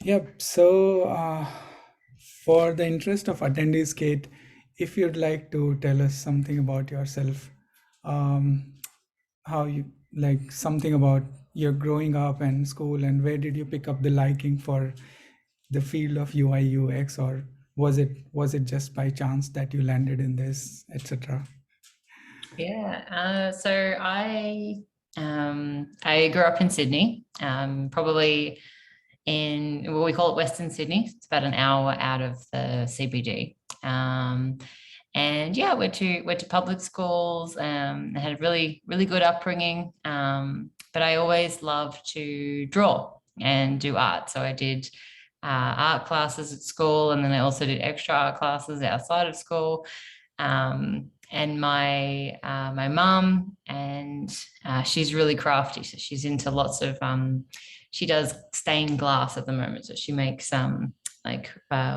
Yep. So, for the interest of attendees, Kate, if you'd like to tell us something about yourself, um, how you like something about your growing up and school, and where did you pick up the liking for the field of UI UX, or was it just by chance that you landed in this, etc.? Yeah, I grew up in Sydney, probably in what we call it Western Sydney. It's about an hour out of the CBD. And yeah, went to public schools. I had a really good upbringing. But I always loved to draw and do art. So I did art classes at school, and then I also did extra art classes outside of school. And my mum, and she's really crafty, so she's into lots of she does stained glass at the moment, so she makes like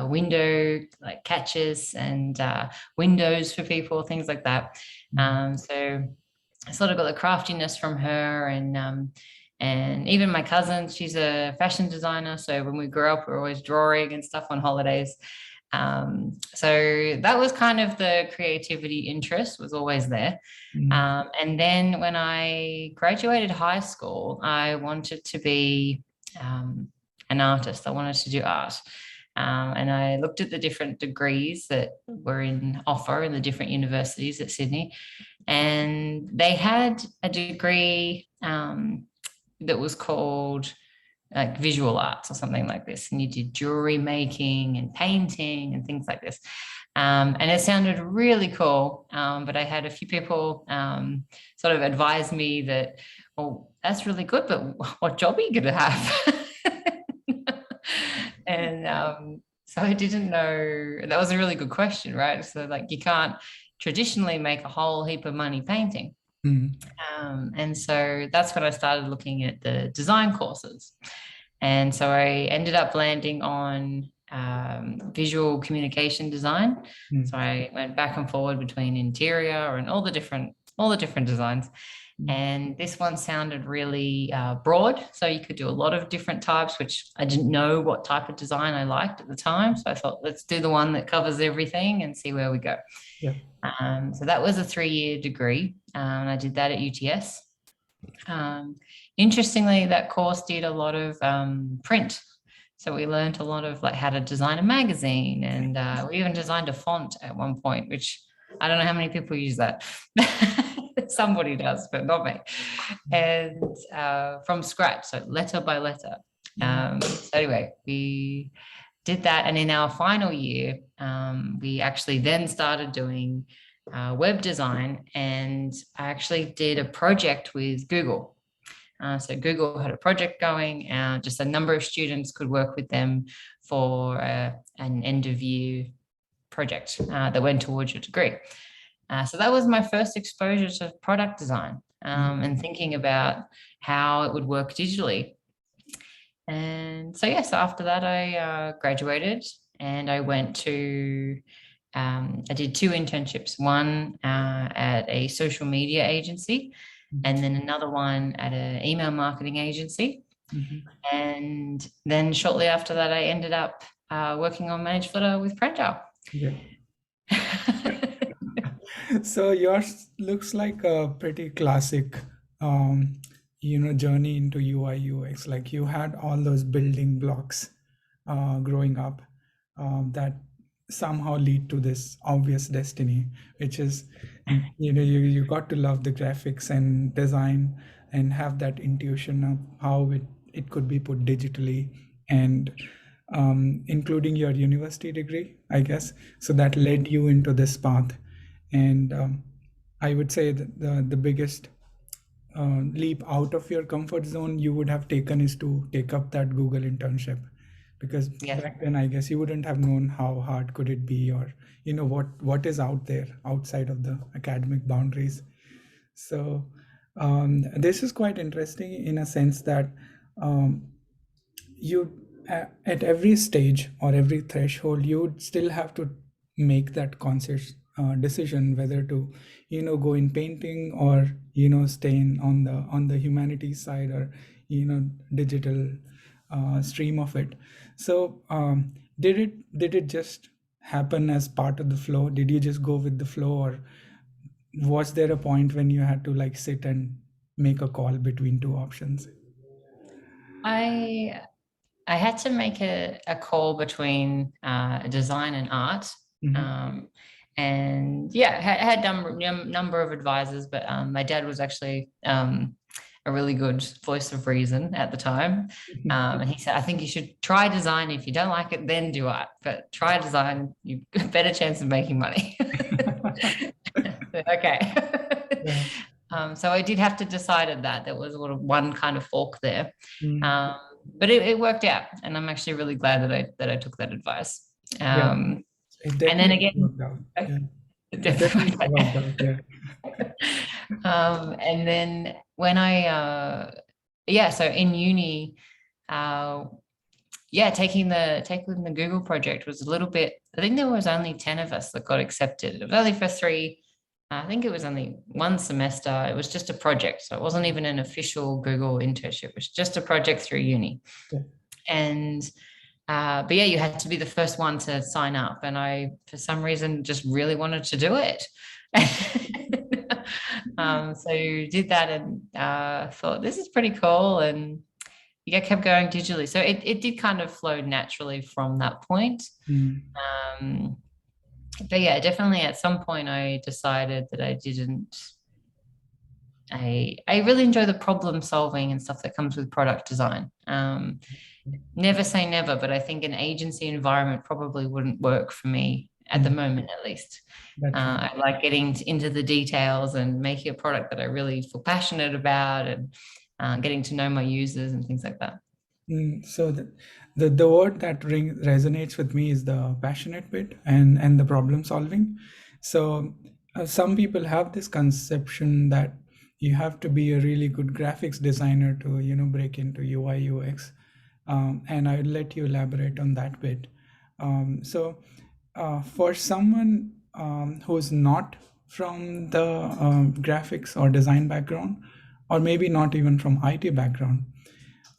window like catches and windows for people, things like that. So I sort of got the craftiness from her, and even my cousin, she's a fashion designer, so when we grew up we were always drawing and stuff on holidays. So that was kind of the creativity interest was always there. And then when I graduated high school, I wanted to be an artist. I wanted to do art. And I looked at the different degrees that were in offer in the different universities at Sydney. And they had a degree that was called like visual arts or something like this, and you did jewelry making and painting and things like this. And it sounded really cool, but I had a few people sort of advise me that, well, that's really good, but what job are you going to have? And so I didn't know. That was a really good question, right? So like you can't traditionally make a whole heap of money painting. And so that's when I started looking at the design courses. And so I ended up landing on visual communication design. So I went back and forward between interior and all the different designs. And this one sounded really broad. So you could do a lot of different types, which I didn't know what type of design I liked at the time. So I thought, let's do the one that covers everything and see where we go. Yeah. So that was a 3-year degree. And I did that at UTS. Interestingly, that course did a lot of print. So we learned a lot of like how to design a magazine, and we even designed a font at one point, which I don't know how many people use that. Somebody does, but not me. And from scratch, so letter by letter. So anyway, we did that, and in our final year, we actually then started doing web design, and I actually did a project with Google. So Google had a project going, just a number of students could work with them for an end of year project that went towards your degree. So that was my first exposure to product design and thinking about how it would work digitally. And so, yes, after that, I graduated, and I went to I did 2 internships, one at a social media agency, and then another one at an email marketing agency. And then shortly after that, I ended up working on Managed Footer with Frappell. Yeah. So yours looks like a pretty classic, journey into UI UX. Like you had all those building blocks growing up that somehow lead to this obvious destiny, which is, you got to love the graphics and design and have that intuition of how it could be put digitally, and including your university degree, I guess. So that led you into this path. And I would say that the biggest leap out of your comfort zone you would have taken is to take up that Google internship, because Yes. back then I guess you wouldn't have known how hard could it be, or what is out there outside of the academic boundaries. So this is quite interesting in a sense that you at every stage or every threshold you still have to make that conscious decision whether to go in painting, or stay in on the humanities side, or digital stream of it. So did it just happen as part of the flow? Did you just go with the flow, or was there a point when you had to like sit and make a call between two options? I I had to make a call between design and art. Mhm. Um, and yeah, had number of advisors, but my dad was actually a really good voice of reason at the time. And he said, I think you should try design. If you don't like it, then do art. But try design, you've got a better chance of making money. Okay. Yeah. So I did have to decide at that. There was sort of one kind of fork there. Mm. Um, but it worked out, and I'm actually really glad that I took that advice. Yeah. Um, It and then definitely again, worked out. Yeah. It definitely definitely. worked out. Yeah. And then when I yeah, so in uni, uh, yeah, taking the Google project was a little bit. I think there was only 10 of us that got accepted. It was only for three. I think it was only one semester. It was just a project, so it wasn't even an official Google internship. It was just a project through uni. Yeah. And but yeah, you had to be the first one to sign up, and I, for some reason, just really wanted to do it. So did that, and thought this is pretty cool, and yeah, kept going digitally. So it did kind of flow naturally from that point. Mm. Um, but yeah, definitely at some point I decided that I didn't. I really enjoy the problem solving and stuff that comes with product design. Never say never, but I think an agency environment probably wouldn't work for me at the Mm. moment, at least. That's right. I like getting into the details and making a product that I really feel passionate about, and getting to know my users and things like that. So the word that resonates with me is the passionate bit and the problem solving. So some people have this conception that you have to be a really good graphics designer to break into UI UX, and I'll let you elaborate on that bit. For someone who's not from the graphics or design background, or maybe not even from IT background,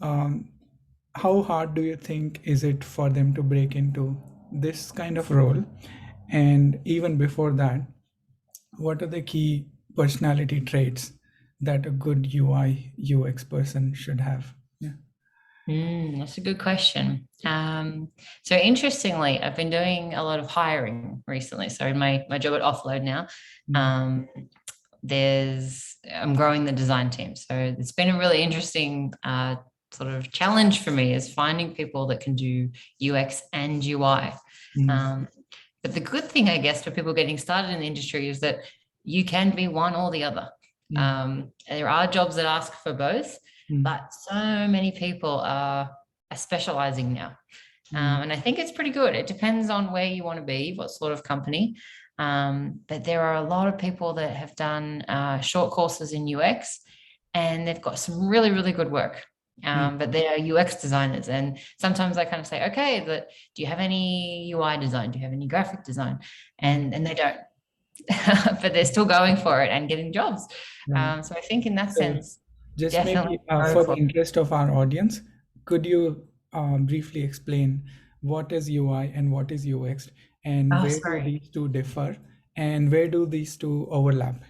um, how hard do you think is it for them to break into this kind of role? And even before that, what are the key personality traits that a good UI UX person should have? Yeah. That's a good question. So interestingly, I've been doing a lot of hiring recently. So in my job at Offload now, Mm. um, I'm growing the design team. So it's been a really interesting sort of challenge for me, is finding people that can do UX and UI. Mm. Um, but the good thing, I guess, for people getting started in the industry is that you can be one or the other. Mm. And there are jobs that ask for both, Mm. but so many people are specializing now. Mm. And I think it's pretty good. It depends on where you want to be, what sort of company. But there are a lot of people that have done short courses in UX, and they've got some really, really good work. Mm. But they are UX designers. And sometimes I kind of say, okay, but do you have any UI design? Do you have any graphic design? And they don't. But they're still going for it and getting jobs. Right. So I think in that So sense, just definitely maybe go for the for it. interest of our audience, could you briefly explain what is UI and what is UX, and Oh, where do sorry. these two differ, and where do these two overlap?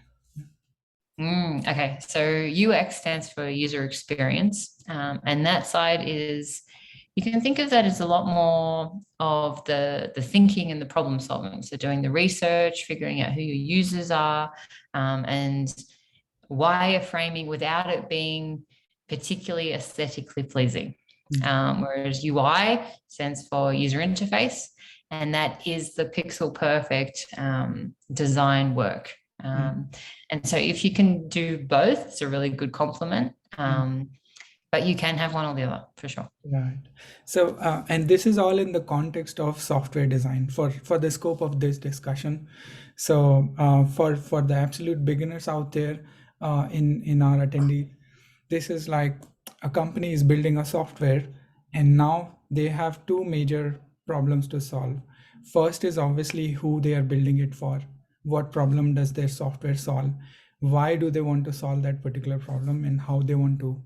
Okay, so UX stands for user experience, and that side is, you can think of that as a lot more of the thinking and the problem solving. So doing the research, figuring out who your users are, and wireframing without it being particularly aesthetically pleasing. Whereas UI stands for user interface, and that is the pixel perfect design work. Mm. And so if you can do both, it's a really good complement. Mm. But you can have one or the other for sure. Right. So, and this is all in the context of software design for the scope of this discussion. So, for the absolute beginners out there, in our attendees, this is like a company is building a software, and now they have two major problems to solve. First is obviously who they are building it for. What problem does their software solve? Why do they want to solve that particular problem, and how they want to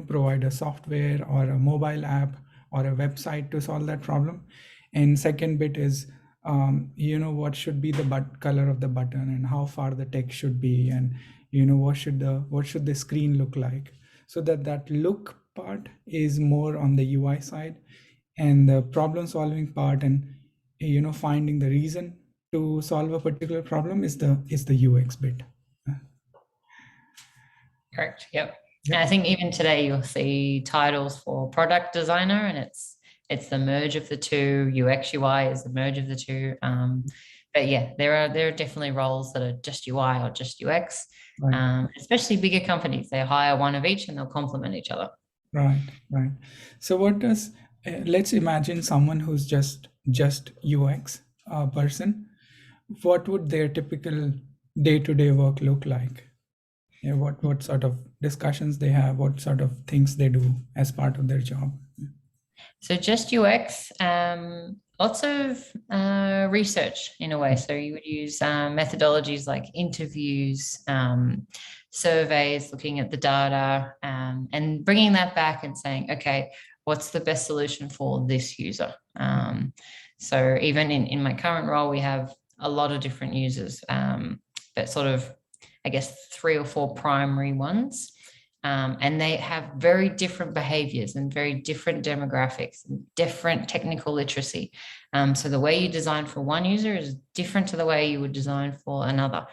provide a software or a mobile app or a website to solve that problem. And second bit is, what should be the color of the button and how far the text should be, and what should the screen look like, so that look part is more on the UI side, and the problem solving part and finding the reason to solve a particular problem is the UX bit. Correct. Yep. Yep. And I think even today you'll see titles for product designer, and it's the merge of the two. UX UI is the merge of the two. But yeah, there are definitely roles that are just UI or just UX. Right. Especially bigger companies, they hire one of each and they'll complement each other. Right, right. So what does let's imagine someone who's just UX person. What would their typical day-to-day work look like? Yeah, what sort of discussions they have, what sort of things they do as part of their job? So just UX, lots of research in a way. So you would use methodologies like interviews, surveys, looking at the data, and bringing that back and saying, okay, what's the best solution for this user? So even in my current role, we have a lot of different users, but sort of, I guess, 3 or 4 primary ones. And they have very different behaviors and very different demographics and different technical literacy. So the way you design for one user is different to the way you would design for another.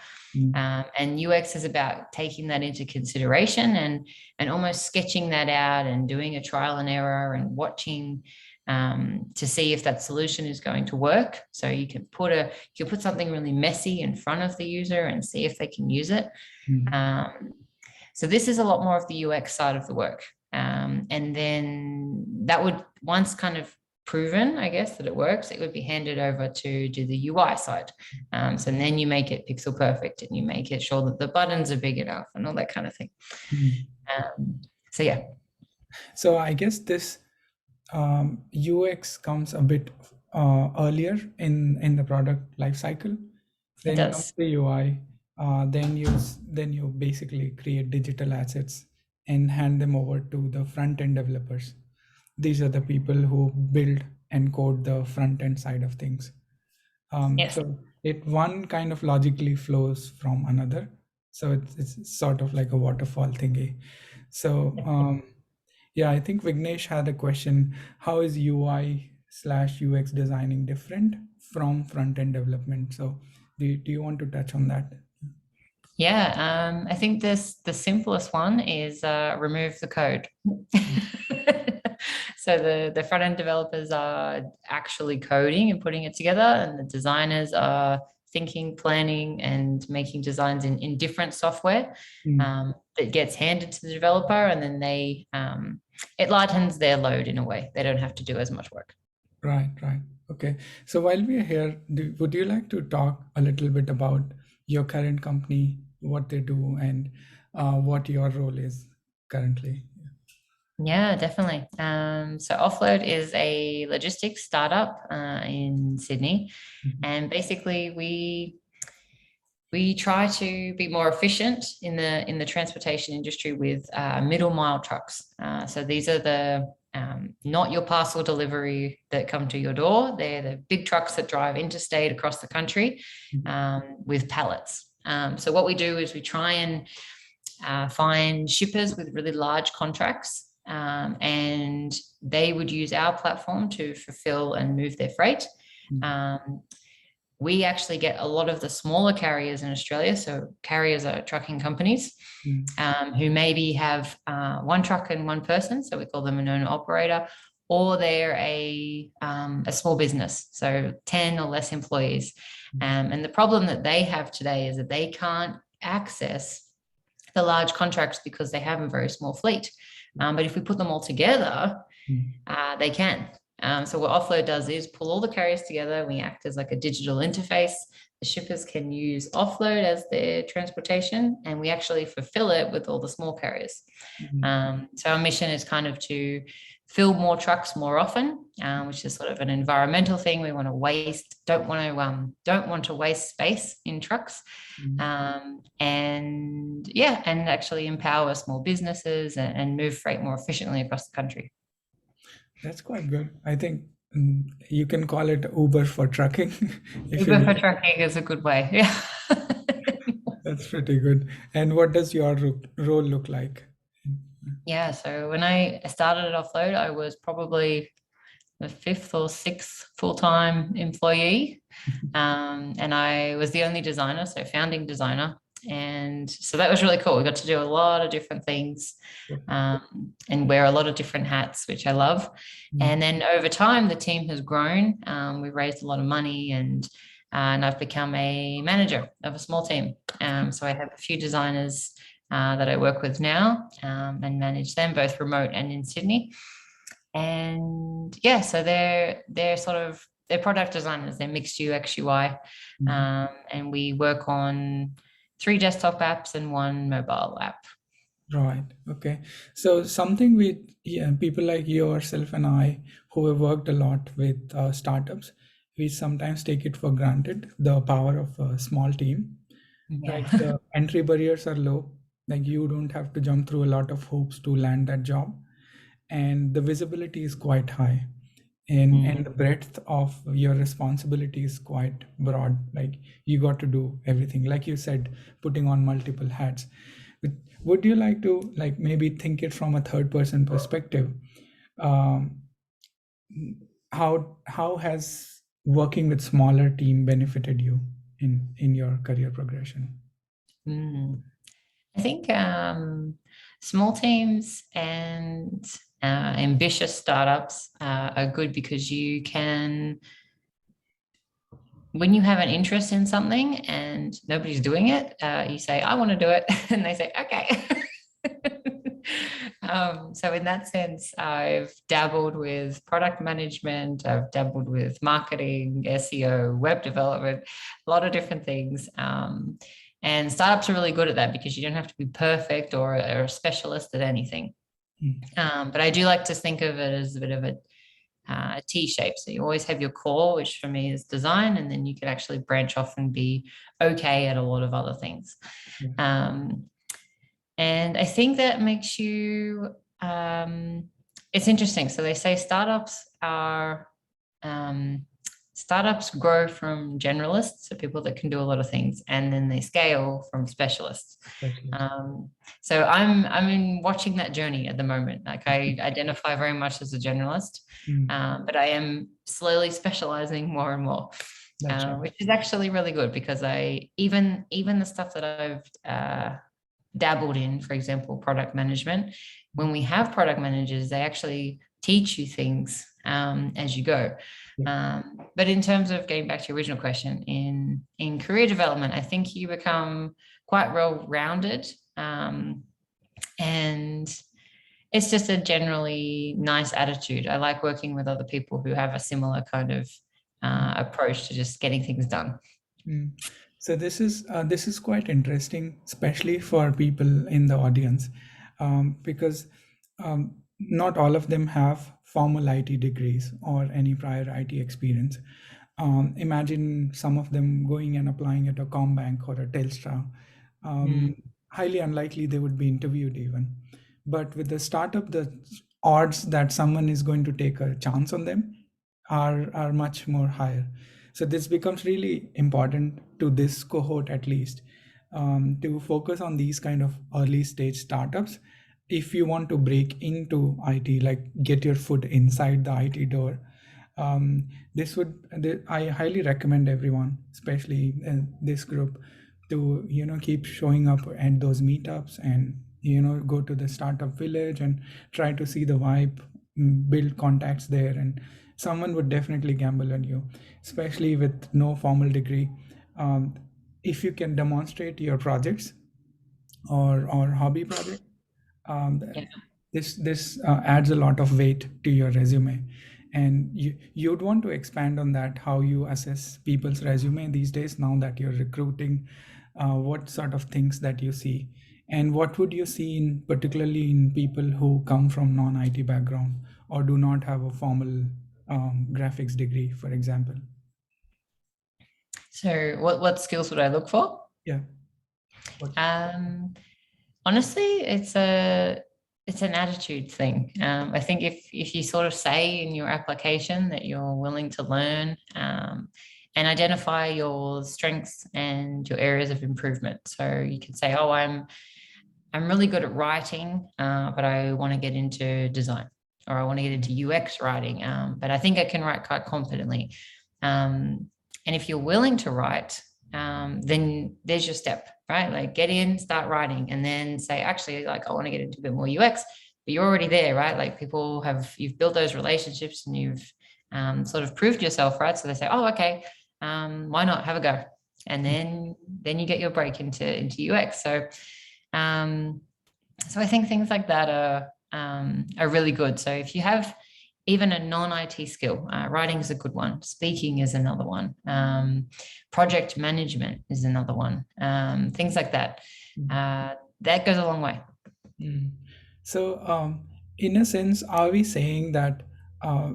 And UX is about taking that into consideration and almost sketching that out and doing a trial and error and watching to see if that solution is going to work. So you can put something really messy in front of the user and see if they can use it. So this is a lot more of the UX side of the work. And then that would, once kind of proven, I guess, that it works, it would be handed over to do the UI side. So then you make it pixel perfect and you make it sure that the buttons are big enough and all that kind of thing. So yeah. So I guess this UX comes a bit earlier in the product life cycle. Then comes the UI. Then you basically create digital assets and hand them over to the front end developers. These are the people who build and code the front end side of things. Yes. So one kind of logically flows from another. So it's sort of like a waterfall thingy. So yeah, I think Vignesh had a question. How is UI/UX designing different from front end development? So do you want to touch on that? Yeah, I think the simplest one is remove the code. So the front end developers are actually coding and putting it together, and the designers are thinking, planning, and making designs in different software that gets handed to the developer, and then it lightens their load in a way. They don't have to do as much work. Right. Okay. So while we're here, would you like to talk a little bit about your current company, what they do, and what your role is currently? Yeah, definitely. So Offload is a logistics startup in Sydney, and basically we try to be more efficient in the transportation industry with middle mile trucks. So these are the not your parcel delivery that come to your door. They're the big trucks that drive interstate across the country with pallets. So what we do is we try and find shippers with really large contracts, and they would use our platform to fulfill and move their freight. We actually get a lot of the smaller carriers in Australia. So carriers are trucking companies who maybe have one truck and one person. So we call them an owner operator, or they're a small business. So 10 or less employees. And the problem that they have today is that they can't access the large contracts because they have a very small fleet. But if we put them all together, they can. So what Offload does is pull all the carriers together. We act as like a digital interface. The shippers can use Offload as their transportation, and we actually fulfill it with all the small carriers. So our mission is kind of to fill more trucks more often, which is sort of an environmental thing. We want to don't want to waste space in trucks, Mm. and yeah, and actually empower small businesses and move freight more efficiently across the country. That's quite good. I think you can call it Uber for trucking if you Uber for will. trucking is a good way. Yeah. That's pretty good. And what does your role look like? Yeah. So when I started at Offload, I was probably the fifth or sixth full-time employee. And I was the only designer, so founding designer. And so that was really cool. We got to do a lot of different things, and wear a lot of different hats, which I love. Mm. And then over time, the team has grown. We've raised a lot of money, and I've become a manager of a small team. So I have a few designers that I work with now, and manage them both remote and in Sydney. And yeah, so they're product designers. They're mixed UX UI, Mm. and we work on 3 desktop apps and 1 mobile app. Right. Okay. So something with, yeah, people like yourself and I who have worked a lot with startups, we sometimes take it for granted, the power of a small team. Yeah. Like the entry barriers are low. Like you don't have to jump through a lot of hoops to land that job, and the visibility is quite high, and the breadth of your responsibility is quite broad. Like you got to do everything, like you said, putting on multiple hats. But would you like to, like, maybe think it from a third person perspective? um, how has working with smaller team benefited you in your career progression? Mm. I think small teams and ambitious startups are good because you can, when you have an interest in something and nobody's doing it, you say, I want to do it. And they say, okay. So in that sense, I've dabbled with product management, I've dabbled with marketing, SEO, web development, a lot of different things. And startups are really good at that because you don't have to be perfect or a specialist at anything. But I do like to think of it as a bit of a T shape. So you always have your core, which for me is design, and then you can actually branch off and be okay at a lot of other things. Yeah. Um, and I think that makes you, it's interesting. So they say um, startups grow from generalists, so people that can do a lot of things, and then they scale from specialists. Specialist. So I'm in watching that journey at the moment. Like I identify very much as a generalist, Mm, but I am slowly specializing more and more, that's right. which is actually really good because I even the stuff that I've dabbled in, for example, product management. When we have product managers, they actually teach you things as you go. Yeah. But in terms of getting back to your original question, in career development, I think you become quite well rounded, and it's just a generally nice attitude. I like working with other people who have a similar kind of approach to just getting things done. Mm. So this is quite interesting, especially for people in the audience, because not all of them have formal IT degrees or any prior IT experience. Imagine some of them going and applying at a Combank or a Telstra. Mm, Um, Highly unlikely they would be interviewed even. But with the startup, the odds that someone is going to take a chance on them are much more higher. So this becomes really important to this cohort, at least, to focus on these kind of early stage startups. If you want to break into IT, like get your foot inside the IT door, this I highly recommend everyone, especially this group, to keep showing up at those meetups, and go to the startup village and try to see the vibe, build contacts there, and someone would definitely gamble on you, especially with no formal degree. um, if you can demonstrate your projects or hobby project, um, yeah. this adds a lot of weight to your resume, and you'd want to expand on that, how you assess people's resume these days now that you're recruiting. What sort of things that you see, and what would you see in particularly in people who come from non-IT background or do not have a formal graphics degree, for example? So what skills would I look for? Yeah. What? Um, Honestly, it's an attitude thing. I think if you sort of say in your application that you're willing to learn, and identify your strengths and your areas of improvement. So you can say, "Oh, I'm really good at writing, but I want to get into design, or I want to get into UX writing, but I think I can write quite confidently." And if you're willing to write, then there's your step, right? Like get in, start writing, and then say, actually, like I want to get into a bit more UX, but you're already there, right? Like you've built those relationships and you've sort of proved yourself, right? So they say, oh, okay, why not have a go? And then you get your break into UX. Um, so I think things like that are really good. So if you have even a non-IT skill, writing is a good one. Speaking is another one. Project management is another one. Things like that. That goes a long way. Mm. So, in a sense, are we saying that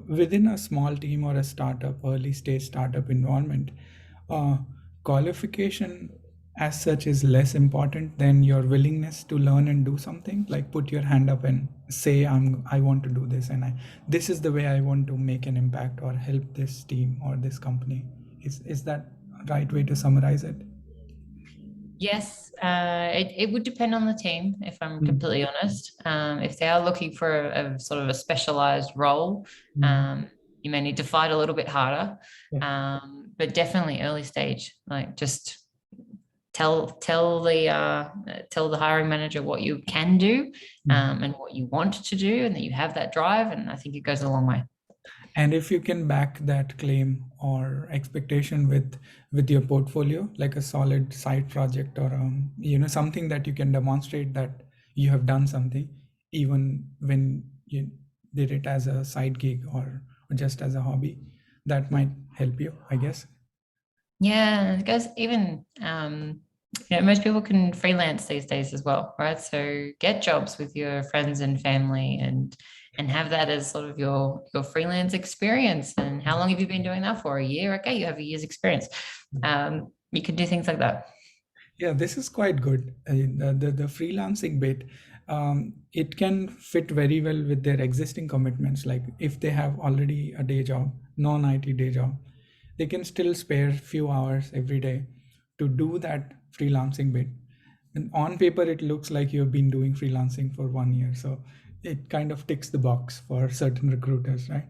within a small team or a startup, early stage startup environment, uh, qualification as such is less important than your willingness to learn and do something? Like put your hand up and say, I want to do this, and this is the way I want to make an impact or help this team or this company. Is that right way to summarize it? Yes, it would depend on the team, if I'm Mm. completely honest. If they are looking for a sort of a specialized role, Mm. um, you may need to fight a little bit harder. Yeah. But definitely early stage, like just tell the hiring manager what you can do, Mm. and what you want to do, and that you have that drive. And I think it goes a long way. And if you can back that claim or expectation with your portfolio, like a solid side project or something that you can demonstrate that you have done something, even when you did it as a side gig or just as a hobby, that might help you, I guess. Yeah, it goes even most people can freelance these days as well, right? So get jobs with your friends and family and have that as sort of your freelance experience. And how long have you been doing that for? A year? Okay, you have a year's experience. You can do things like that. Yeah, this is quite good. The freelancing bit, it can fit very well with their existing commitments. Like if they have already a day job, non-IT day job, they can still spare few hours every day to do that freelancing bit. And on paper, it looks like you've been doing freelancing for 1 year. So it kind of ticks the box for certain recruiters, right?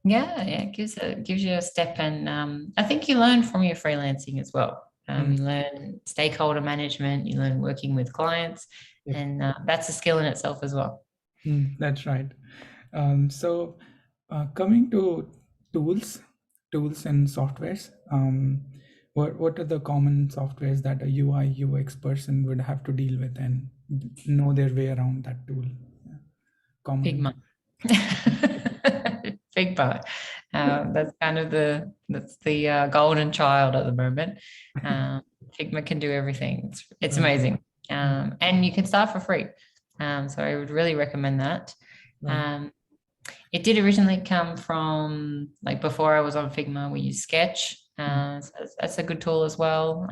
Yeah, yeah, it gives you a step, and I think you learn from your freelancing as well. Mm. You learn stakeholder management, you learn working with clients, Yep. and that's a skill in itself as well. That's right. So, coming to tools, tools and softwares, what are the common softwares that a UI UX person would have to deal with and know their way around that tool? Yeah. Common. Figma. Figma. That's the golden child at the moment. Figma can do everything. It's Right. amazing. Mm. And you can start for free. So I would really recommend that. Right. Um, it did originally come from, like, before I was on Figma, we used Sketch. Mm. So that's a good tool as well.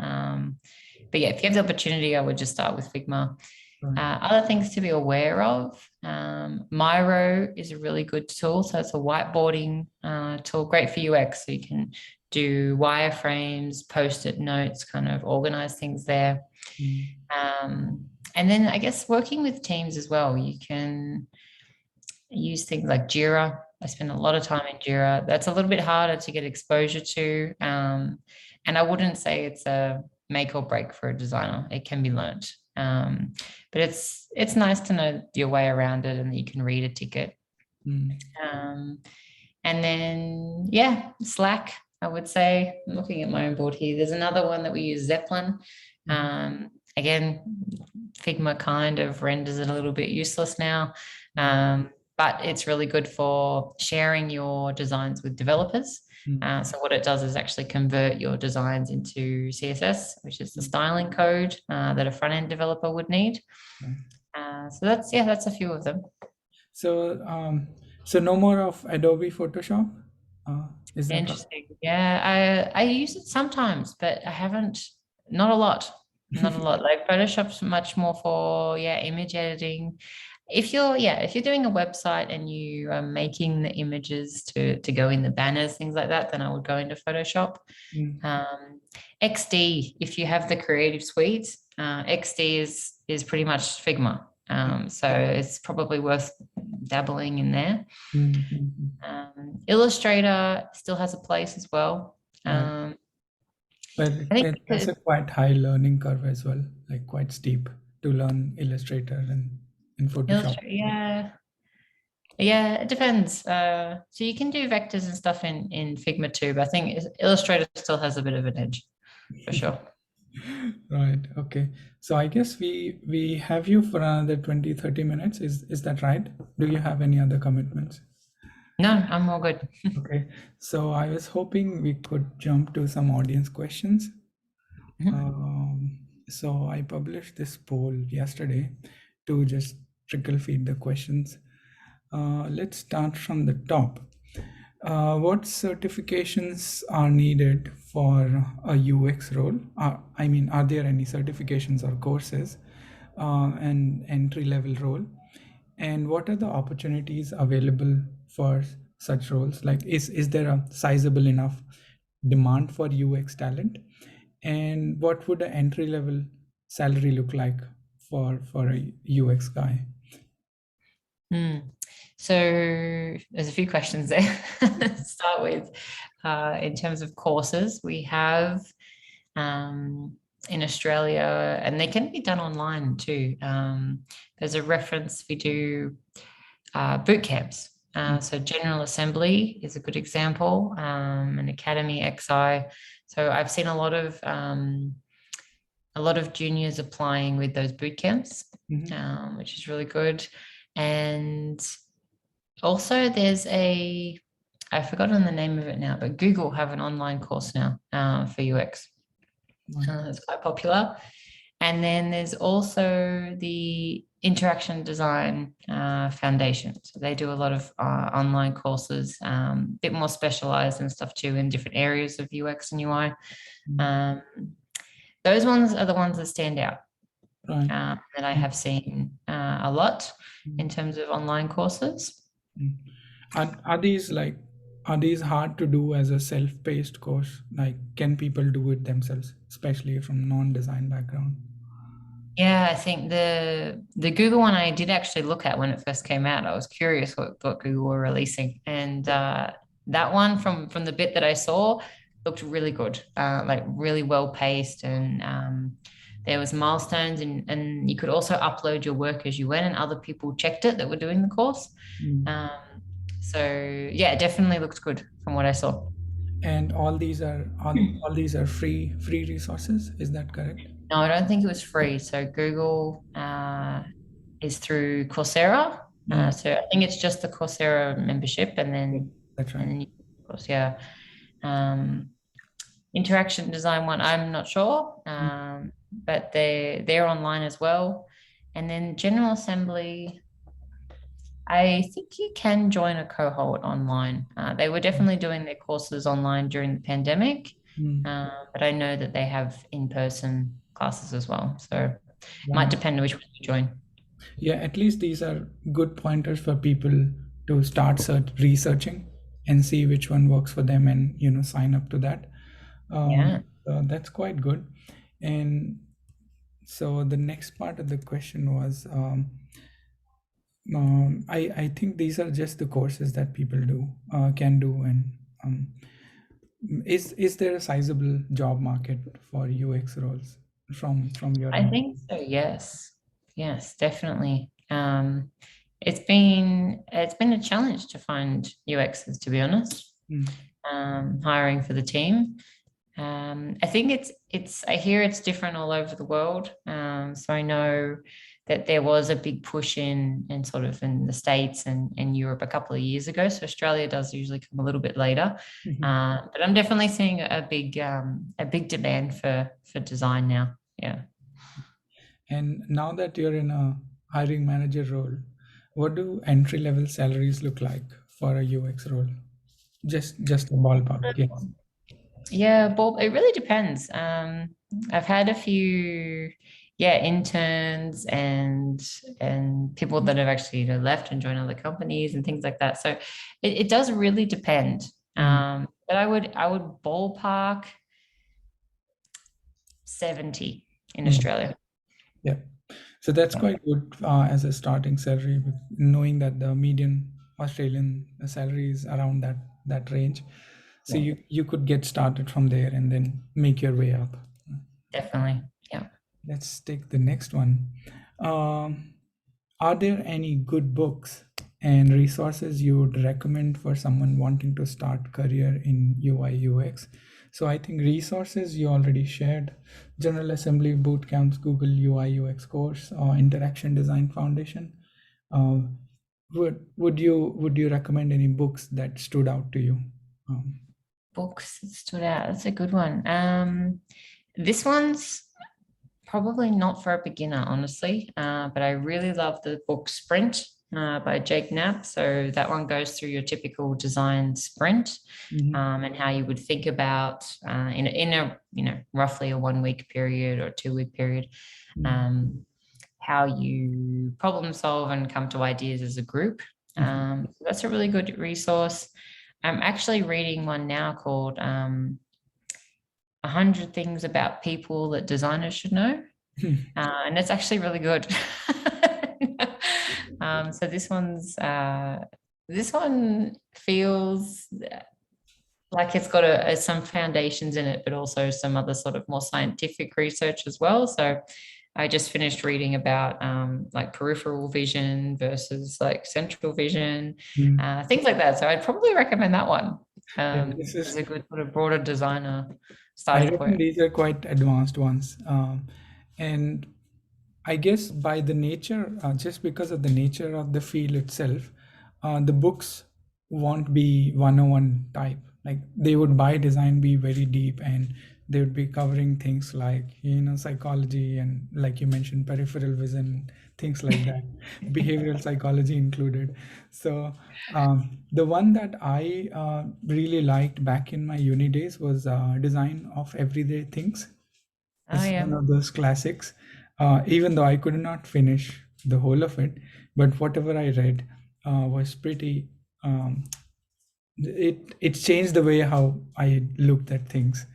But yeah, if you have the opportunity, I would just start with Figma. Right. Other things to be aware of, Miro is a really good tool. So it's a whiteboarding tool, great for UX. So you can do wireframes, post-it notes, kind of organize things there. Mm. And then I guess working with teams as well, you can use things like Jira. I spend a lot of time in Jira. That's a little bit harder to get exposure to. And I wouldn't say it's a make or break for a designer. It can be learned. But it's nice to know your way around it and that you can read a ticket. Mm. Um, and then, yeah, Slack, I would say. I'm looking at my own board here. There's another one that we use, Zeppelin. Again, Figma kind of renders it a little bit useless now. But it's really good for sharing your designs with developers. Mm. So what it does is actually convert your designs into CSS, which is the styling code that a front-end developer would need. Right. So that's a few of them. So, So no more of Adobe Photoshop? Is that right? Interesting. Yeah, I use it sometimes, but I haven't, not a lot. Not a lot. Like Photoshop's much more for, yeah, image editing. If you're doing a website and you are making the images to go in the banners, things like that, then I would go into Photoshop. Mm, Um, XD, if you have the creative suite, XD is pretty much Figma. So it's probably worth dabbling in there. mm, mm, mm. Illustrator still has a place as well. Right. But I think it has because a quite high learning curve as well, like quite steep to learn Illustrator and in Photoshop. Illustrator, yeah, yeah, it depends. So you can do vectors and stuff in Figma too, but I think Illustrator still has a bit of an edge for sure. Right. Okay. So I guess we have you for another 20-30 minutes. Is that right? Do you have any other commitments? No, I'm all good. Okay. So I was hoping we could jump to some audience questions. Mhm. So I published this poll yesterday to just trickle feed the questions. Let's start from the top. What certifications are needed for a UX role? I mean, are there any certifications or courses an entry level role? And what are the opportunities available for such roles? Like, is there a sizable enough demand for UX talent? And what would an entry level salary look like for a UX guy? Hmm. So there's a few questions there to start with. In terms of courses, we have in Australia, and they can be done online too. There's a reference, we do boot camps. So General Assembly is a good example, and Academy XI. So I've seen a lot of juniors applying with those boot camps, Mhm. which is really good. And also, there's I've forgotten the name of it now, but Google have an online course now for UX. Right. It's quite popular. And then there's also the Interaction Design Foundation. So they do a lot of online courses, a bit more specialized and stuff too in different areas of UX and UI. Mm. Um, those ones are the ones that stand out Right. that I have seen a lot in terms of online courses. Mm. Are these hard to do as a self-paced course? Like, can people do it themselves, especially from non-design background? Yeah, I think the Google one I did actually look at when it first came out. I was curious what Google were releasing, and that one from the bit that I saw looked really good, like really well paced, and there was milestones, and you could also upload your work as you went, and other people checked it that were doing the course. Mm. Um, so yeah, it definitely looked good from what I saw. And all these are free resources. Is that correct? No, I don't think it was free. So Google is through Coursera. Mm. So I think it's just the Coursera membership, and Yeah, then that's right. of course, yeah. Um, interaction design one, I'm not sure, Mm. but they're online as well. And then General Assembly, I think you can join a cohort online. They were definitely doing their courses online during the pandemic, Mm. but I know that they have in-person classes as well. So it might Right. depend on which one you join. Yeah, at least these are good pointers for people to start researching and see which one works for them, and sign up to that. Yeah. So that's quite good. And so the next part of the question was, I think these are just the courses that people can do, and is there a sizable job market for UX roles from your I end? think so. Yes. Yes, definitely. It's been a challenge to find UXs, to be honest. Mm, Hiring for the team. I think I hear it's different all over the world. So I know that there was a big push in sort of in the States and Europe a couple of years ago. So Australia does usually come a little bit later. mhm. But I'm definitely seeing a big demand for design now. Yeah. And now that you're in a hiring manager role, what do entry level salaries look like for a UX role? Just a ballpark, yes. Yeah, it really depends. I've had a few, yeah, interns and people that have actually left and joined other companies and things like that. So it does really depend. Mm, But I would ballpark 70 in mm, Australia. yeah. So that's quite good as a starting salary, knowing that the median Australian salary is around that range. So Yeah, you could get started from there and then make your way up. definitely. Yeah. Let's take the next one. Um, are there any good books and resources you would recommend for someone wanting to start career in UI UX? So I think resources you already shared: General Assembly Bootcamp's Google UI UX course or Interaction Design Foundation. Uh, would you recommend any books that stood out to you? Um, Books that stood out. That's a good one. This one's probably not for a beginner, honestly, but I really love the book Sprint by Jake Knapp. So that one goes through your typical design sprint mhm, and how you would think about in a roughly a 1 week period or 2 week period, mm, um, how you problem solve and come to ideas as a group. mhm, So that's a really good resource. I'm actually reading one now called 100 Things About People That Designers Should Know. And it's actually really good. So this one feels like it's got some foundations in it, but also some other sort of more scientific research as well. So I just finished reading about like peripheral vision versus like central vision, mm. things like that. So I'd probably recommend that one Yeah, this as is a good sort of broader designer I starting reckon point. these are quite advanced ones. And I guess by the nature, just because of the nature of the field itself, the books won't be 101 type. Like they would by design be very deep, and they would be covering things like, psychology and, like you mentioned, peripheral vision, things like that, behavioral psychology included. So the one that I really liked back in my uni days was Design of Everyday Things. Oh It's one yeah. of those classics. Even though I could not finish the whole of it, but whatever I read was pretty. Um, it changed the way how I looked at things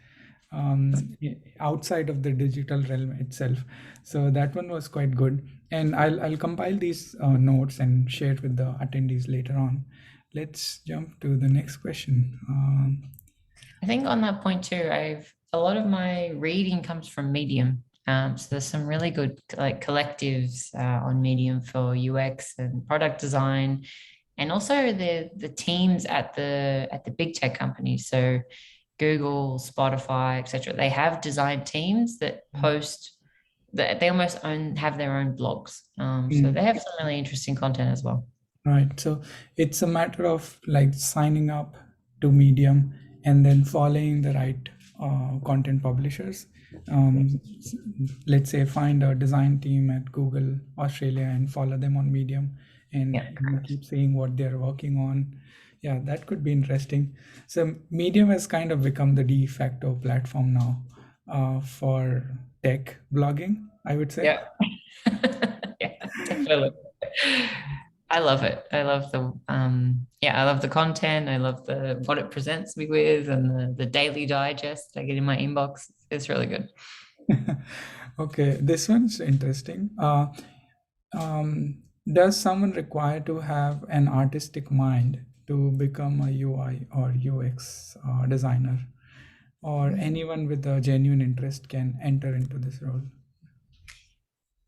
outside of the digital realm itself. So that one was quite good, and I'll compile these notes and share it with the attendees later on. Let's jump to the next question. I think on that point too, I've a lot of my reading comes from Medium. So there's some really good like collectives on Medium for UX and product design, and also the teams at the big tech companies. So Google, Spotify, etc. They have design teams that post that they almost have their own blogs. So Mm. they have some really interesting content as well. Right. So it's a matter of like signing up to Medium and then following the right content publishers. S- let's say find a design team at Google Australia and follow them on Medium and Yeah. keep seeing what they're working on. Yeah, that could be interesting. So Medium has kind of become the de facto platform now for tech blogging, I would say. Yeah. Yeah, definitely. I love it. I love I love the content. I love the what it presents me with and the daily digest I get in my inbox. It's really good. Okay, this one's interesting. Does someone require to have an artistic mind to become a UI or UX designer, or anyone with a genuine interest can enter into this role?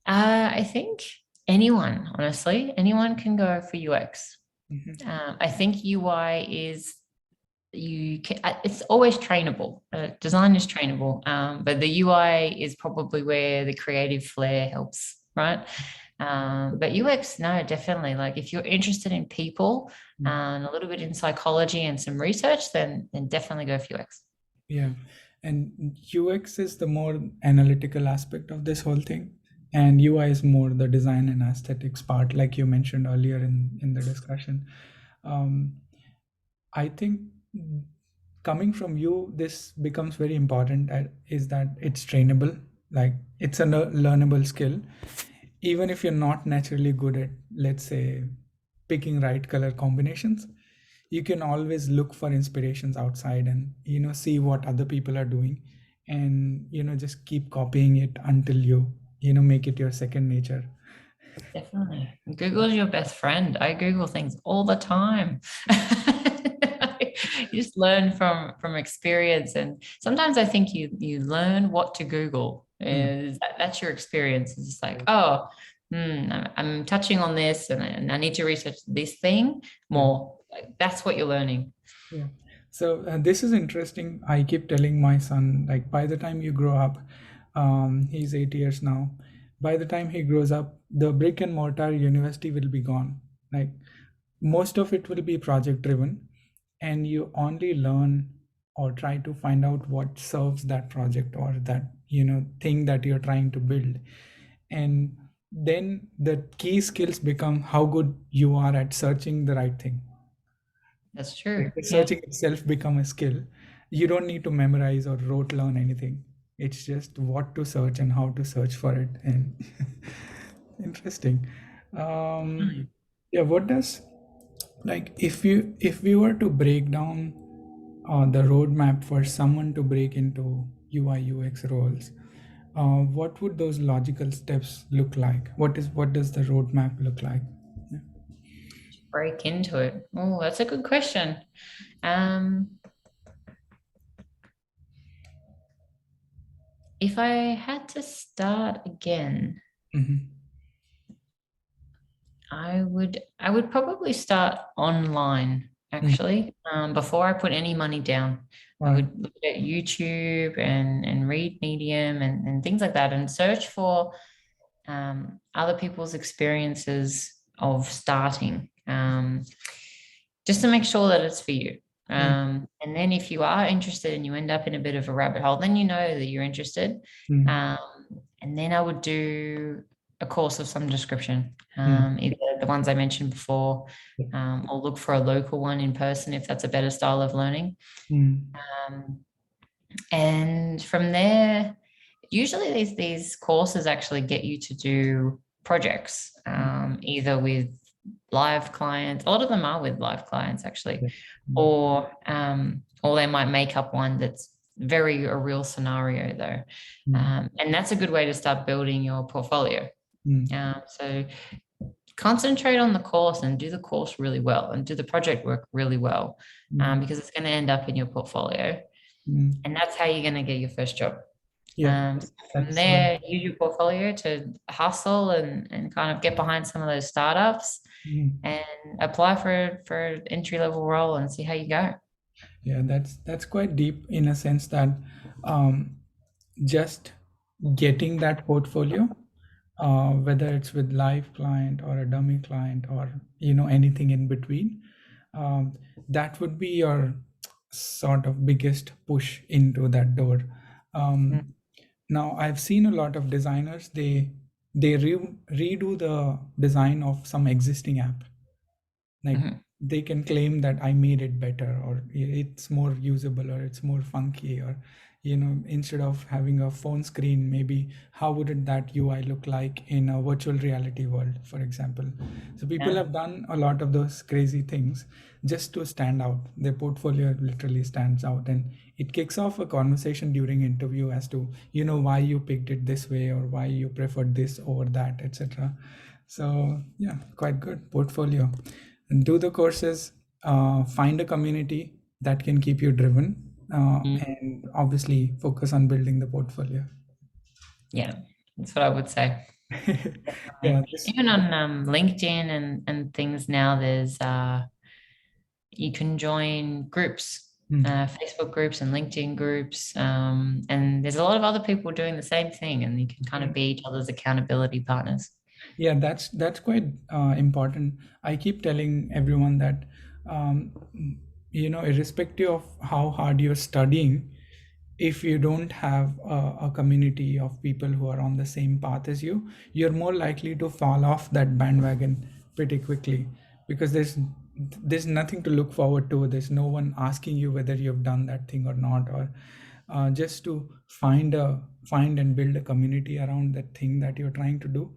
I think honestly, anyone can go for UX. Mhm. I think UI is it's always trainable. Design is trainable, but the UI is probably where the creative flair helps, right? But UX, no, definitely. Like if you're interested in people and a little bit in psychology and some research, then definitely go for UX. Yeah, and UX is the more analytical aspect of this whole thing, and UI is more the design and aesthetics part, like you mentioned earlier in the discussion. Um, I think coming from you, this becomes very important. Is that it's trainable, like it's a learnable skill, even if you're not naturally good at, let's say, picking right color combinations. You can always look for inspirations outside and see what other people are doing, and just keep copying it until you make it your second nature. Definitely. Google's your best friend. I Google things all the time. You just learn from experience. And sometimes I think you learn what to Google. Mm. Is that's your experience. It's just like, oh, I'm touching on this and I need to research this thing Yeah. more. Like, that's what you're learning. Yeah. So this is interesting. I keep telling my son, like, by the time you grow up, he's 8 years now. By the time he grows up, the brick and mortar university will be gone. Like, most of it will be project driven, and you only learn or try to find out what serves that project or that thing that you're trying to build. And then the key skills become how good you are at searching the right thing. That's Like true. the Yeah. searching itself become a skill. You don't need to memorize or rote learn anything. It's just what to search and how to search for it. And interesting. Mm. Yeah, what does, like, if we were to break down the roadmap for someone to break into UI UX roles, what would those logical steps look like? What does the roadmap look like? Yeah. Break into it. Oh, that's a good question. Um, if I had to start again, Mhm. I would probably start online Mm. actually. Before I put any money down. I Right. would look at YouTube and read Medium and things like that and search for other people's experiences of starting, just to make sure that it's for you. Mm. And then if you are interested and you end up in a bit of a rabbit hole, then you know that you're interested. Mm. Um, and then I would do a course of some description, Mm. either the ones I mentioned before, Yeah. or look for a local one in person if that's a better style of learning. Mm. Um, and from there, usually these courses actually get you to do projects, Mm. either with live clients. A lot of them are with live clients actually, Yeah. Mm. or they might make up one that's very a real scenario though, Mm. and that's a good way to start building your portfolio. Mm. So concentrate on the course and do the course really well and do the project work really well, Mm. because it's going to end up in your portfolio, Mm. and that's how you're going to get your first job. Yeah, So from that's there, use your portfolio to hustle and kind of get behind some of those startups mm. and apply for an entry level role and see how you go. Yeah, that's quite deep in a sense that um, just getting that portfolio, whether it's with live client or a dummy client or anything in between, um, that would be your sort of biggest push into that door. Mm. Now I've seen a lot of designers, they redo the design of some existing app. Like, Mhm. they can claim that I made it better, or it's more usable, or it's more funky, or instead of having a phone screen, maybe how would that UI look like in a virtual reality world, for example. So people Yeah. have done a lot of those crazy things just to stand out. Their portfolio literally stands out, and it kicks off a conversation during interview as to why you picked it this way, or why you preferred this over that, etc. So yeah, quite good portfolio. And do the courses, find a community that can keep you driven, Mm. and obviously focus on building the portfolio. Yeah. That's what I would say. Yeah, Definitely. Even on LinkedIn and things now, there's you can join groups, mm, Facebook groups and LinkedIn groups, and there's a lot of other people doing the same thing, and you can kind of mm. be each other's accountability partners. Yeah, that's quite important. I keep telling everyone that, um, irrespective of how hard you're studying, if you don't have a community of people who are on the same path as you, you're more likely to fall off that bandwagon pretty quickly, because there's nothing to look forward to. There's no one asking you whether you've done that thing or not, or just to find and build a community around that thing that you're trying to do.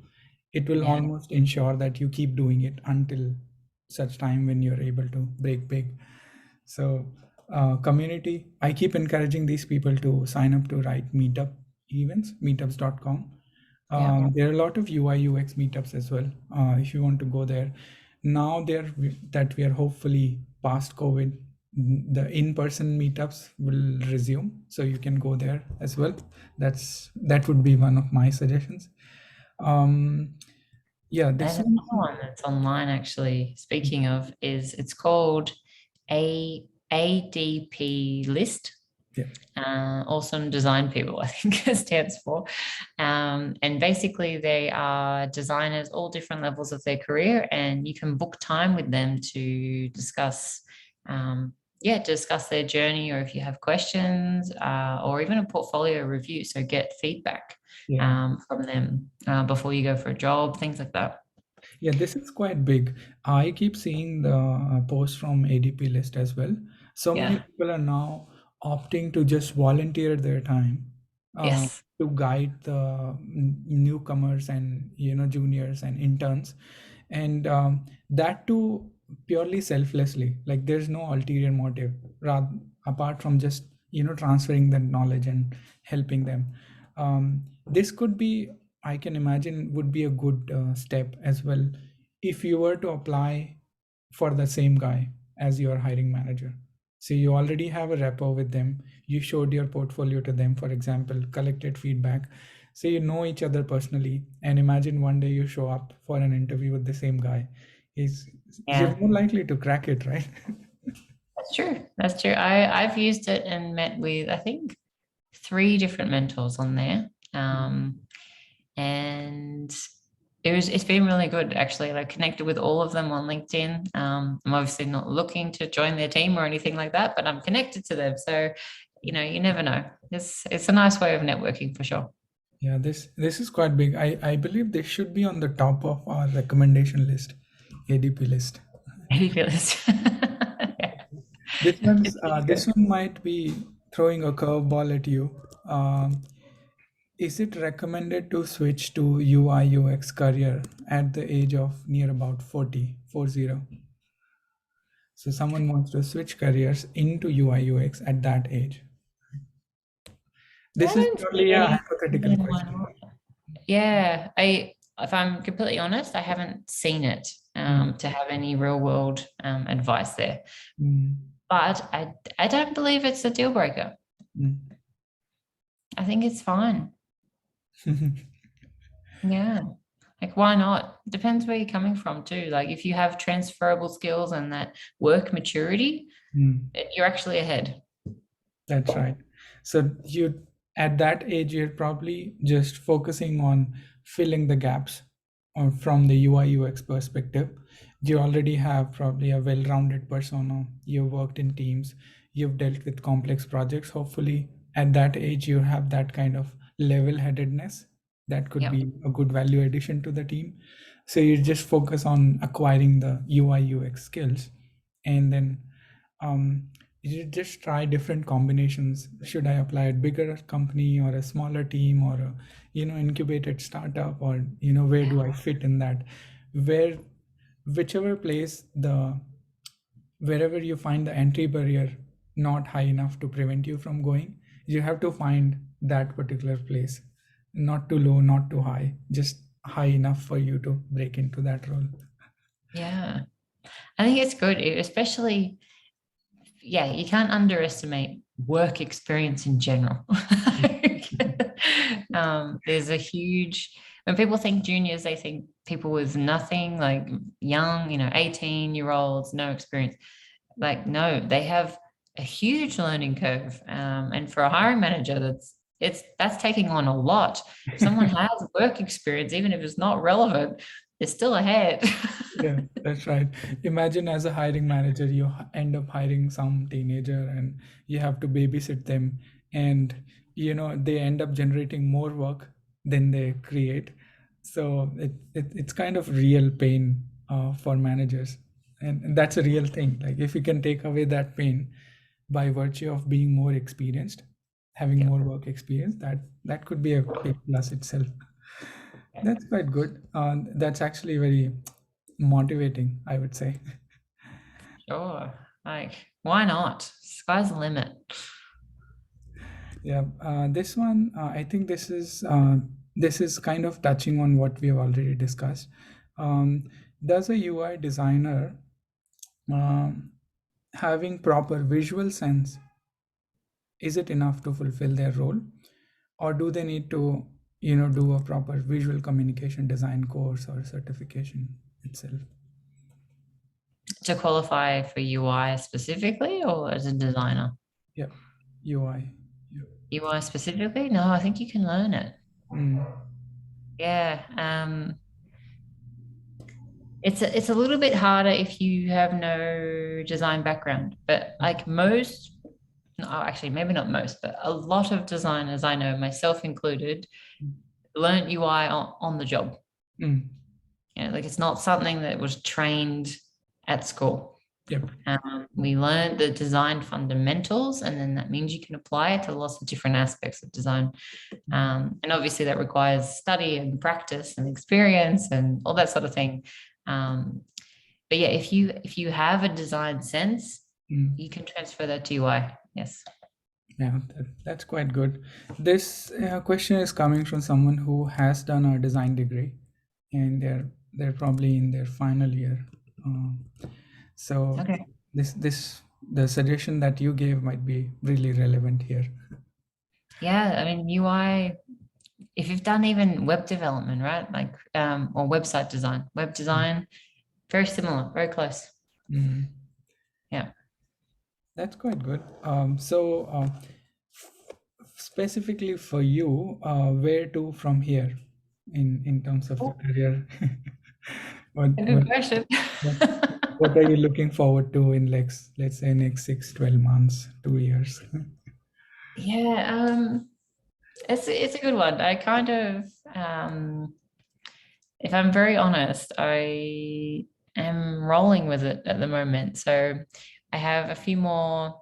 It will Yeah. almost ensure that you keep doing it until such time when you're able to break big. So, community, I keep encouraging these people to sign up to write meetup events, meetups.com. Yeah. There are a lot of UI UX meetups as well. If you want to go there, now that we are hopefully past COVID, the in-person meetups will resume, so you can go there as well. That would be one of my suggestions. Um, yeah, There's this another one. one that's online actually. Speaking of, is it's called a ADP List. Yeah, Awesome design people, I think it stands for. And basically, they are designers, all different levels of their career, and you can book time with them to discuss, discuss their journey, or if you have questions, or even a portfolio review. So get feedback yeah. from them before you go for a job, things like that. Yeah, this is quite big. I keep seeing the posts from ADP List as well. So many Yeah. people are now opting to just volunteer their time Yes. to guide the newcomers and juniors and interns, and that too purely selflessly. Like there's no ulterior motive, rather apart from just transferring the knowledge and helping them. This could be, I can imagine, would be a good step as well if you were to apply for the same guy as your hiring manager. So you already have a rapport with them. You showed your portfolio to them, for example, collected feedback. So you know each other personally. And imagine one day you show up for an interview with the same guy. Is You're Yeah. more likely to crack it, right? That's true. That's true. I've used it and met with, I think, three different mentors on there. And it's been really good actually. Like connected with all of them on LinkedIn. I'm obviously not looking to join their team or anything like that, but I'm connected to them. So, you never know. It's a nice way of networking for sure. Yeah, this is quite big. I believe this should be on the top of our recommendation list, ADP list. Fabulous. Yeah. This one might be throwing a curveball at you. Is it recommended to switch to UI UX career at the age of near about 40? So someone wants to switch careers into UI UX at that age. I This is don't purely see a any hypothetical reason why question. not. Yeah, if I'm completely honest, I haven't seen it Mm, to have any real world advice there. mm, But I don't believe it's a deal breaker. mm. I think it's fine. Yeah. Like, why not? Depends where you're coming from, too. Like, if you have transferable skills and that work maturity, Mm. you're actually ahead. That's right. So you at that age you're probably just focusing on filling the gaps from the UI UX perspective. You already have probably a well-rounded persona. You've worked in teams, you've dealt with complex projects. Hopefully at that age you have that kind of level-headedness that could Yep. be a good value addition to the team. So you just focus on acquiring the UI UX skills, and then um, you just try different combinations. Should I apply at bigger company or a smaller team or a incubated startup, or where do I fit in that? Where Whichever place, the wherever you find the entry barrier not high enough to prevent you from going, you have to find that particular place, not too low, not too high, just high enough for you to break into that role. Yeah. I think it's good, especially, yeah, you can't underestimate work experience in general. There's a huge, when people think juniors, they think people with nothing, like young, 18-year-olds, no experience. Like, no, they have a huge learning curve. And for a hiring manager, that's taking on a lot. If someone has work experience, even if it's not relevant, they're still ahead. Yeah, that's right. Imagine as a hiring manager, you end up hiring some teenager and you have to babysit them. and they end up generating more work than they create. So it's kind of real pain for managers, and that's a real thing. Like if you can take away that pain by virtue of being more experienced, having Yeah. more work experience, that could be a big plus itself. That's quite good. That's actually very motivating, I would say. Sure. Like, why not? Sky's the limit. Yeah, this one, I think this is kind of touching on what we have already discussed. Um, does a UI designer um, having proper visual sense, is it enough to fulfill their role, or do they need to do a proper visual communication design course or certification itself? To qualify for UI specifically or as a designer? Yeah, UI. Yeah. UI specifically? No, I think you can learn it. Mm, Yeah. It's a little bit harder if you have no design background, but like most, no, actually maybe not most, but a lot of designers I know, myself included, learned UI on the job. mm, Like it's not something that was trained at school. yep. We learned the design fundamentals, and then that means you can apply it to lots of different aspects of design. And obviously, that requires study and practice and experience and all that sort of thing. Um, but yeah, if you have a design sense, Mm. you can transfer that to UI. Yes. Yeah, that's quite good. This question is coming from someone who has done a design degree, and they're probably in their final year. Um, so Okay. this the suggestion that you gave might be really relevant here. Yeah, I mean UI. If you've done even web development, right, like or website design, web design, very similar, very close. Mm, Yeah. that's quite good. Specifically for you, where to from here in terms of your career? what, A what good question. what what are you looking forward to in like let's say next 6, 12 months, 2 years? Yeah, it's a good one. I kind of, um, if I'm very honest, I am rolling with it at the moment. So I have a few more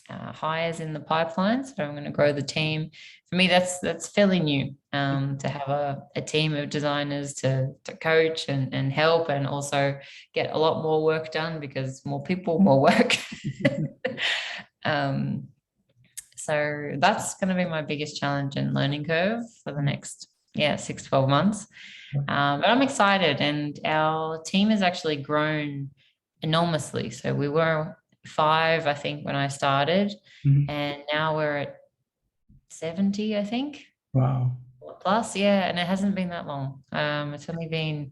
hires in the pipeline. So I'm going to grow the team. For me, that's fairly new to have a team of designers to coach and help, and also get a lot more work done because more people, more work. um, so that's going to be my biggest challenge and learning curve for the next 6, 12 months. But I'm excited, and our team has actually grown enormously. So we were 5, I think, when I started, Mhm. and now we're at 70, I think, Wow, plus. Yeah, and it hasn't been that long. It's only been,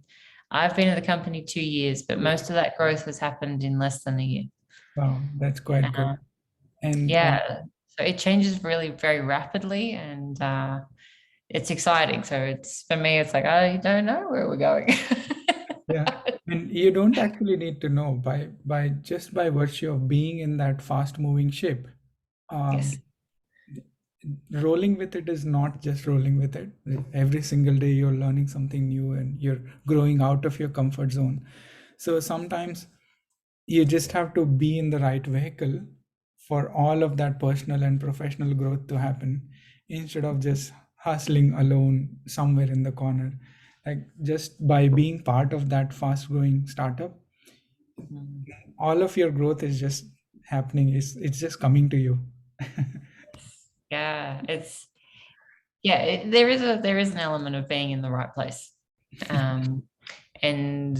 I've been at the company 2 years, but most of that growth has happened in less than a year. wow, that's quite Uh, good. And yeah, so it changes really very rapidly, and it's exciting. So it's, for me, it's like I don't know where we're going. yeah, and you don't actually need to know by just by virtue of being in that fast moving ship. Yes. Um, rolling with it is not just rolling with it. Every single day you're learning something new and you're growing out of your comfort zone. So sometimes you just have to be in the right vehicle for all of that personal and professional growth to happen, instead of just hustling alone somewhere in the corner. Like just by being part of that fast growing startup, Mm. all of your growth is just happening. It's just coming to you. Yeah, there is an element of being in the right place. Um, and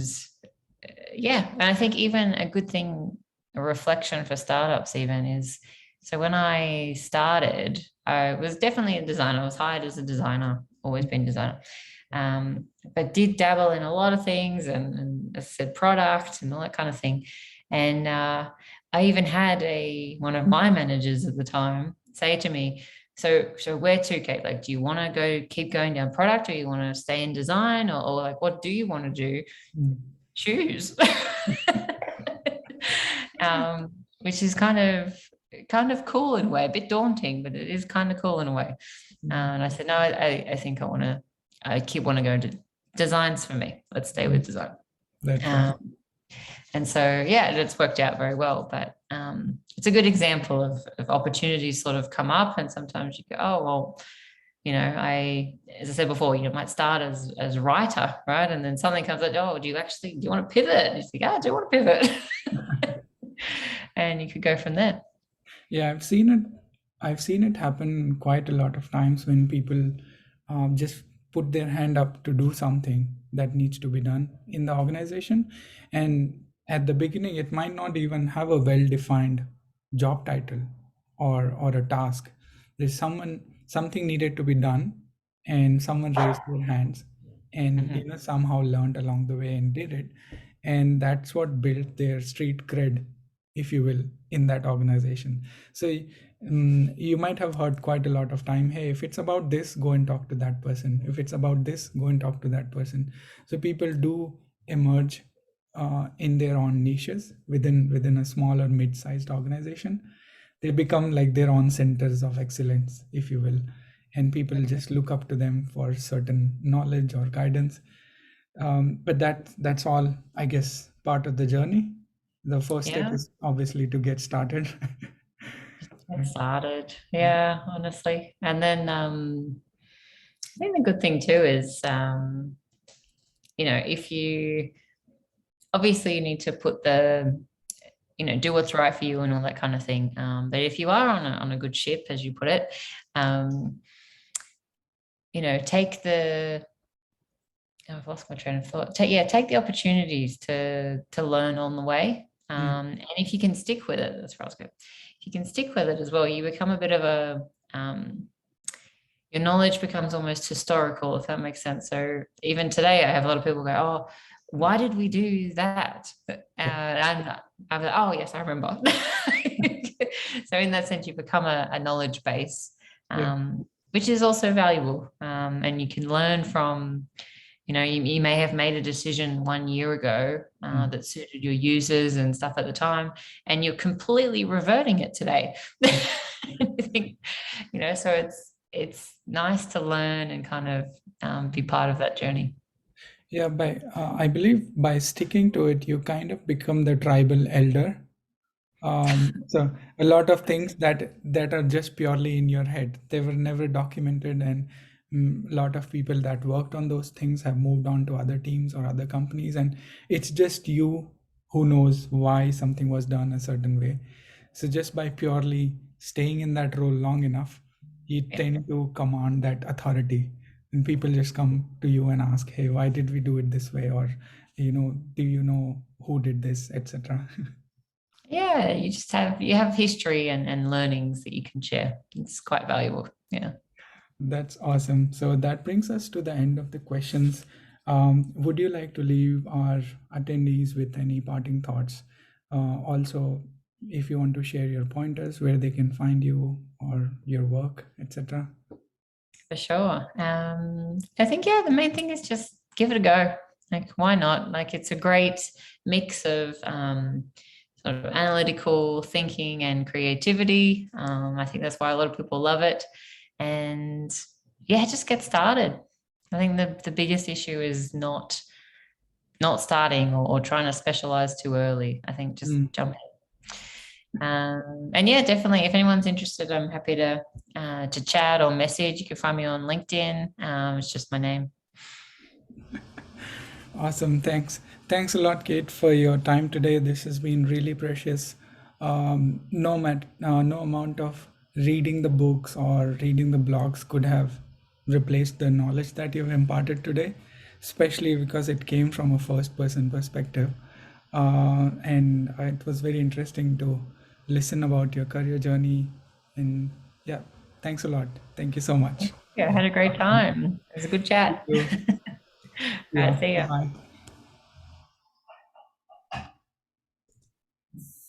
yeah, and I think even a good thing, a reflection for startups even is, so when I started, I was definitely a designer. I was hired as a designer, always been a designer. But did dabble in a lot of things, and as I said, product and all that kind of thing. And I even had one of my managers at the time say to me, so where to, Kate? Like, do you want to keep going down product, or you want to stay in design, or like, what do you want to do? Mm. Choose. Which is kind of kind of cool in a way, a bit daunting, but it is kind of cool in a way. Mm. And I said, no, I think I keep want to go into designs for me. Let's stay Mm. with design. That's right. Um, and so, yeah, it's worked out very well. But it's a good example of opportunities sort of come up, and sometimes you go, oh well, as I said before, might start as a writer, right? And then something comes like, oh, do you want to pivot? And you think, yeah, I do want to pivot. And you could go from there. Yeah, I've seen it. I've seen it happen quite a lot of times when people just put their hand up to do something that needs to be done in the organization, and at the beginning, it might not even have a well-defined job title or a task. There's something needed to be done, and someone raised their hands, and Mhm. somehow learned along the way and did it, and that's what built their street cred, if you will, in that organization. So you might have heard quite a lot of time, hey, if it's about this, go and talk to that person. If it's about this, go and talk to that person. So people do emerge in their own niches within a small or mid-sized organization. They become like their own centers of excellence, if you will, and people just look up to them for certain knowledge or guidance. But that's all, I guess, part of the journey. The first step Yeah, is obviously to get started. get Right. started. Yeah. Yeah, honestly. And then I think the good thing too is if you obviously you need to put do what's right for you and all that kind of thing. But if you are on a good ship, as you put it, um, take the I've lost my train of thought. Take the opportunities to learn on the way. Mm. And if you can stick with it, that's where I was going. If you can stick with it as well, you become a bit of your knowledge becomes almost historical, if that makes sense. So even today, I have a lot of people go, "Oh, why did we do that?" Yeah. And I'm like, "Oh, yes, I remember." So in that sense, you become a knowledge base, Yeah. which is also valuable, and you can learn from. You may have made a decision 1 year ago Mm. that suited your users and stuff at the time, and you're completely reverting it today. You think, so it's nice to learn and kind of be part of that journey. Yeah, I believe by sticking to it, you kind of become the tribal elder. So a lot of things that are just purely in your head, they were never documented, and a lot of people that worked on those things have moved on to other teams or other companies, and it's just you who knows why something was done a certain way. So just by purely staying in that role long enough, you Yeah. tend to command that authority, and people just come to you and ask, hey, why did we do it this way, or do you know who did this, etc. Yeah, you have history and learnings that you can share. It's quite valuable. Yeah. That's awesome. So that brings us to the end of the questions. Would you like to leave our attendees with any parting thoughts? Also, if you want to share your pointers, where they can find you or your work, etc. For sure. I think, yeah, the main thing is just give it a go. Like, why not? Like, it's a great mix of sort of analytical thinking and creativity. I think that's why a lot of people love it. And yeah, just get started. I think the biggest issue is not starting or trying to specialize too early. I think just Mm. jump in. And yeah, definitely. If anyone's interested, I'm happy to chat or message. You can find me on LinkedIn. It's just my name. Awesome. Thanks a lot, Kate, for your time today. This has been really precious. No amount of reading the books or reading the blogs could have replaced the knowledge that you've imparted today, especially because it came from a first person perspective. And it was very interesting to listen about your career journey. And yeah, thanks a lot. Thank you so much. Yeah, I had a great time. It was a good You chat. too. All Yeah. right, see ya. Bye.